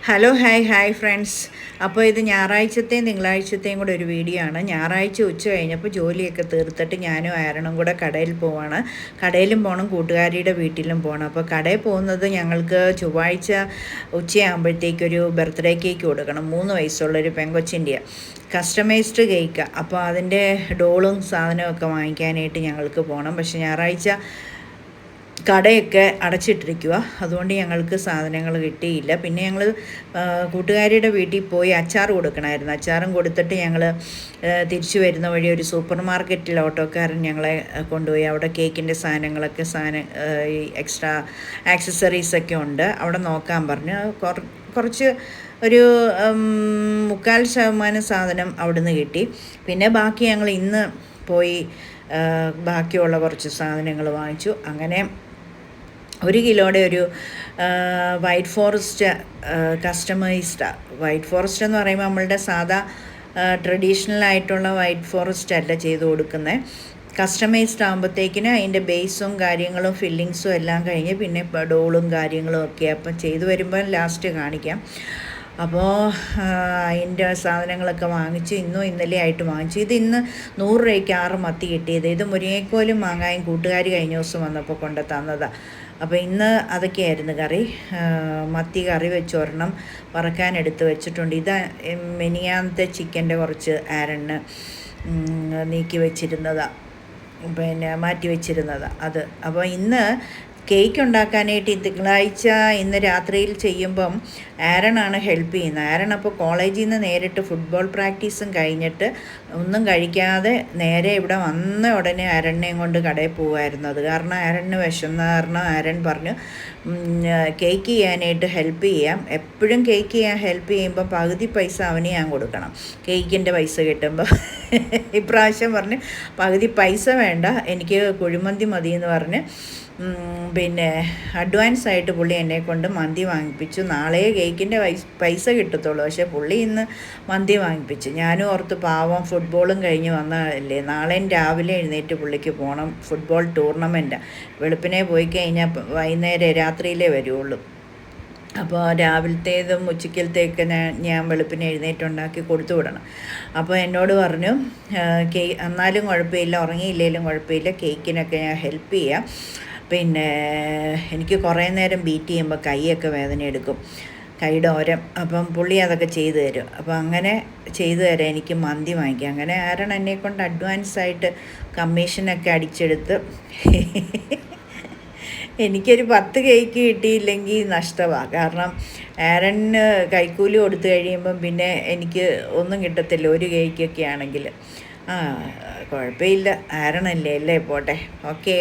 Hello hi friends. അപ്പോൾ ഇത് ഞായറാഴ്ചത്തെയും തിങ്കളാഴ്ചത്തെയും കൂടെ ഒരു വീഡിയോ ആണ്. ഞായറാഴ്ച ഉച്ച കഴിഞ്ഞപ്പോൾ ജോലിയൊക്കെ തീർത്തിട്ട് ഞാനും ആയരണും കൂടെ കടയിൽ പോവാണ്. കടയിലും പോകണം, കൂട്ടുകാരിയുടെ വീട്ടിലും പോകണം. അപ്പോൾ കടയിൽ പോകുന്നത് ഞങ്ങൾക്ക് ചൊവ്വാഴ്ച ഉച്ചയാകുമ്പോഴത്തേക്കൊരു ബർത്ത്ഡേ കേക്ക് കൊടുക്കണം. 3 വയസ്സുള്ളൊരു പെങ്കൊച്ചിൻ്റെയാണ്, കസ്റ്റമൈസ്ഡ് കേക്ക്. അപ്പോൾ അതിൻ്റെ ഡോളും സാധനമൊക്കെ വാങ്ങിക്കാനായിട്ട് ഞങ്ങൾക്ക് പോകണം. പക്ഷേ ഞായറാഴ്ച കടയൊക്കെ അടച്ചിട്ടിരിക്കുക, അതുകൊണ്ട് ഞങ്ങൾക്ക് സാധനങ്ങൾ കിട്ടിയില്ല. പിന്നെ ഞങ്ങൾ കൂട്ടുകാരിയുടെ വീട്ടിൽ പോയി അച്ചാർ കൊടുക്കണമായിരുന്നു. അച്ചാറും കൊടുത്തിട്ട് ഞങ്ങൾ തിരിച്ചു വരുന്ന വഴി ഒരു സൂപ്പർ മാർക്കറ്റിൽ ഓട്ടോക്കാരൻ ഞങ്ങളെ കൊണ്ടുപോയി. അവിടെ കേക്കിൻ്റെ സാധനങ്ങളൊക്കെ ഈ എക്സ്ട്രാ ആക്സസറീസൊക്കെ ഉണ്ട്, അവിടെ നോക്കാൻ പറഞ്ഞു. കുറച്ച് ഒരു 3/4% സാധനം അവിടുന്ന് കിട്ടി. പിന്നെ ബാക്കി ഞങ്ങൾ ഇന്ന് പോയി ബാക്കിയുള്ള കുറച്ച് സാധനങ്ങൾ വാങ്ങിച്ചു. അങ്ങനെ 1 കിലോയുടെ ഒരു വൈറ്റ് ഫോറസ്റ്റ് കസ്റ്റമൈസ്ഡാണ്. വൈറ്റ് ഫോറസ്റ്റ് എന്ന് പറയുമ്പോൾ നമ്മളുടെ സാധാ ട്രഡീഷണൽ ആയിട്ടുള്ള വൈറ്റ് ഫോറസ്റ്റ് അല്ല ചെയ്ത് കൊടുക്കുന്നത്. കസ്റ്റമൈസ്ഡ് ആകുമ്പോഴത്തേക്കിന് അതിൻ്റെ ബേസും കാര്യങ്ങളും ഫില്ലിങ്സും എല്ലാം കഴിഞ്ഞ് പിന്നെ ഡോളും കാര്യങ്ങളും ഒക്കെ അപ്പം ചെയ്തു വരുമ്പോൾ ലാസ്റ്റ് കാണിക്കാം. അപ്പോൾ അതിൻ്റെ സാധനങ്ങളൊക്കെ വാങ്ങിച്ച് ഇന്നലെ ആയിട്ട് വാങ്ങിച്ചു. ഇത് ഇന്ന് 100 രൂപയ്ക്ക് 6 മത്തി കിട്ടിയത്. ഇത് മുരിങ്ങക്കോലും മാങ്ങായും കൂട്ടുകാർ കഴിഞ്ഞ ദിവസം വന്നപ്പോൾ കൊണ്ട് തന്നതാണ്. അപ്പോൾ ഇന്ന് അതൊക്കെയായിരുന്നു കറി. മത്തി കറി വെച്ച് ഒരെണ്ണം വറക്കാൻ എടുത്ത് വെച്ചിട്ടുണ്ട്. ഇത് മിനിയാന്നത്തെ ചിക്കൻ്റെ കുറച്ച് ആരണ്ണ് നീക്കി വെച്ചിരുന്നതാണ്, പിന്നെ മാറ്റി വെച്ചിരുന്നതാണ് അത്. അപ്പോൾ ഇന്ന് കേക്ക് ഉണ്ടാക്കാനായിട്ട് തിങ്കളാഴ്ച ഇന്ന് രാത്രിയിൽ ചെയ്യുമ്പം ആരണാണ് ഹെൽപ്പ് ചെയ്യുന്നത്. ആരൺ അപ്പോൾ കോളേജിൽ നിന്ന് നേരിട്ട് ഫുട്ബോൾ പ്രാക്ടീസും കഴിഞ്ഞിട്ട് ഒന്നും കഴിക്കാതെ നേരെ ഇവിടെ വന്ന ഉടനെ ആരണിനെയും കൊണ്ട് കടയിൽ പോകുമായിരുന്നു. അത് കാരണം ആരണിന് വിശന്ന കാരണം ആരൺ പറഞ്ഞു കേക്ക് ചെയ്യാനായിട്ട് ഹെൽപ്പ് ചെയ്യാം. എപ്പോഴും കേക്ക് ചെയ്യാൻ ഹെൽപ്പ് ചെയ്യുമ്പോൾ പകുതി പൈസ അവന് ഞാൻ കൊടുക്കണം, കേക്കിൻ്റെ പൈസ കിട്ടുമ്പോൾ. ഇപ്രാവശ്യം പറഞ്ഞ് പകുതി പൈസ വേണ്ട, എനിക്ക് കുഴിമന്തി മതി എന്ന് പറഞ്ഞ് പിന്നെ അഡ്വാൻസ് ആയിട്ട് പുള്ളി എന്നെ കൊണ്ട് മന്തി വാങ്ങിപ്പിച്ചു. നാളെ കേക്കിൻ്റെ പൈസ കിട്ടത്തുള്ളൂ, പക്ഷേ പുള്ളി ഇന്ന് മന്തി വാങ്ങിപ്പിച്ചു. ഞാനും ഓർത്ത് പാവം ഫുട്ബോളും കഴിഞ്ഞ് വന്നതല്ലേ, നാളെയും രാവിലെ എഴുന്നേറ്റ് പുള്ളിക്ക് പോകണം. ഫുട്ബോൾ ടൂർണമെൻറ്റാണ്. വെളുപ്പിനെ പോയി കഴിഞ്ഞാൽ വൈകുന്നേരം രാത്രിയിലേ വരുള്ളൂ. അപ്പോൾ രാവിലത്തേതും ഉച്ചക്കലത്തേക്ക് ഞാൻ വെളുപ്പിനെ എഴുന്നേറ്റുണ്ടാക്കി കൊടുത്തു വിടണം. അപ്പോൾ എന്നോട് പറഞ്ഞു എന്നാലും കുഴപ്പമില്ല, ഉറങ്ങിയില്ലെങ്കിലും കുഴപ്പമില്ല, കേക്കിനൊക്കെ ഞാൻ ഹെൽപ്പ് ചെയ്യാം. പിന്നെ എനിക്ക് കുറേ നേരം ബീറ്റ് ചെയ്യുമ്പോൾ കൈയൊക്കെ വേദന എടുക്കും, കൈയുടെ ഓരം. അപ്പം പുള്ളി അതൊക്കെ ചെയ്തു തരും. അപ്പോൾ അങ്ങനെ ചെയ്തു തരാം, എനിക്ക് മന്തി വാങ്ങിക്കാം. അങ്ങനെ ആരാണ് എന്നെക്കൊണ്ട് അഡ്വാൻസായിട്ട് കമ്മീഷനൊക്കെ അടിച്ചെടുത്ത് എനിക്കൊരു 10 കേക്ക് കിട്ടിയില്ലെങ്കിൽ നഷ്ടമാണ്. കാരണം ആരണിന് കൈക്കൂലി കൊടുത്തു കഴിയുമ്പം പിന്നെ എനിക്ക് ഒന്നും കിട്ടത്തില്ല, ഒരു കേക്കൊക്കെ ആണെങ്കിൽ. കുഴപ്പമില്ല, ആരണല്ലേ, അല്ലേ, പോട്ടെ, ഓക്കേ.